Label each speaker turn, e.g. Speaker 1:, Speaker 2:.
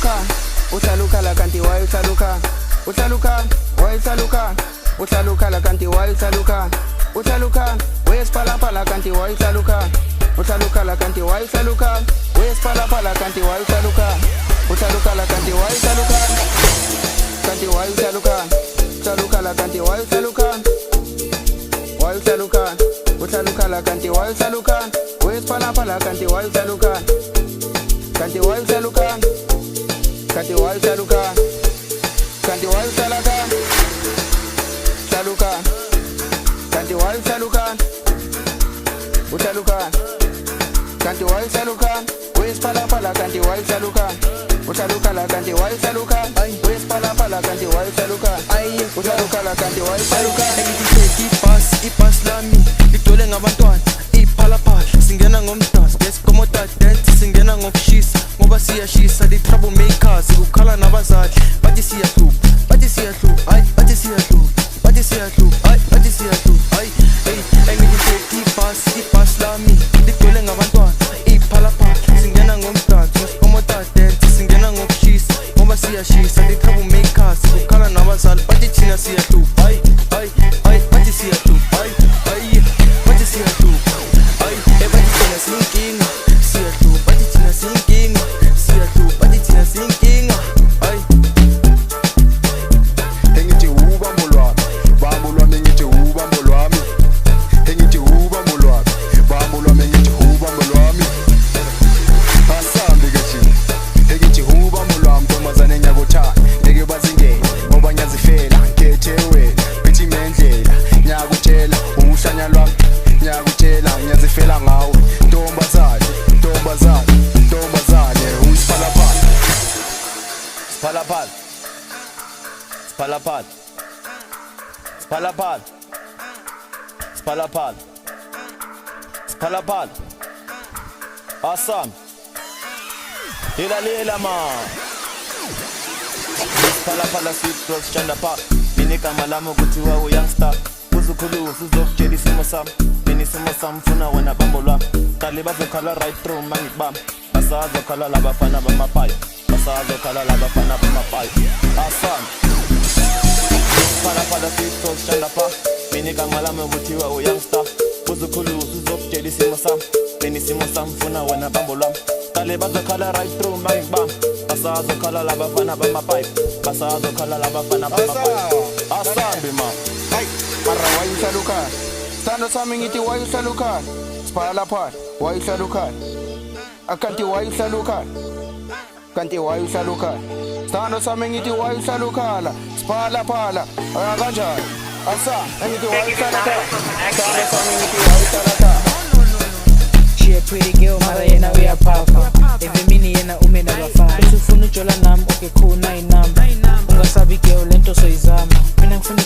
Speaker 1: Uhlala kanti why uhlaluka? Why uhlaluka la kanti why uhlaluka? Where's pala kanti why uhlaluka la kanti why uhlaluka? Where's pala kanti why uhlaluka la kanti why uhlaluka? Kanti why uhlaluka la kanti why uhlaluka? Why uhlaluka la kanti why uhlaluka? Where's pala kanti why uhlaluka? Kanti why uhlaluka? Kanti why uhlaluka? Kanti why uhlaluka? Kanti why uhlaluka? Kanti why uhlaluka? Where's pala kanti why uhlaluka? Uhlaluka la kanti why uhlaluka? Where's pala kanti why uhlaluka? Uhlaluka la kanti why uhlaluka?
Speaker 2: Ibhasi lami ligcwele ngabantwana iphalaphala singena ngomdansi ngesikomoda dance singena ngokushisa ngoba siyashisa the troublemakers ukukhala nabazali bathi siyahlupha bathi siyahlupha ibhasi lami ligcwele ngabantwana iphalaphala singena ngomdansi ngesikomoda dance singena ngokushisa ngoba siyashisa the troublemakers ukukhala nabazali bathi thina siyahlupha bathi siyahlupha bathi siyahlupha bathi thina siyinkinga siyahlupha bathi thina siyinkinga siyahlupha bathi thina siyinkinga
Speaker 3: engithi ubambo lwami engithi ubambo lwami engithi ubambo lwami engithi ubambo lwami asambe ke thina engithi ubambo lwami ntombazane ngiyakuthanda ngeke bazingene ngoba ngiyazifela nkethe wena bithi mendlela ngiyakutshela uhlanya lwami ngiyakutshela ngiyazifela ngawe ntombazane
Speaker 2: Spalapal Awesome Lila man Spalapala sweet cross chanda pa Minika malamo kutiwa u youngster Uzukulu usuzokutshela isimo sami Mina isimo sami funa wena bambo lwami Kali bazokhala right through mangibam Basazokhala labafana bamapayi Awesome Spalapala sweet cross chanda pa Minika malamo kutiwa u youngster Uzukulu usuzokutshela isimo sami Mina isimo sami funa wena bambo lwami Kali bazokhala right through mangibam Basazokhala labafana bamapayi Awesome man
Speaker 1: Mara why uhlaluka? Stando sami ngithi why uhlaluka? Spalaphala why uhlaluka? Akanti why uhlaluka? Kanti why uhlaluka? Stando sami ngithi why uhlaluka? Spalaphala kanjani? Asa ngithi why uhlaluka? Stando sami ngithi why uhlaluka?
Speaker 4: She a pretty girl, mara yena uyapapa. Even mini yena umena bafana. Usufuna ujola nami, okay cool, nayi nami. Ungasabi girl, lento soyizama. Mina ngifuna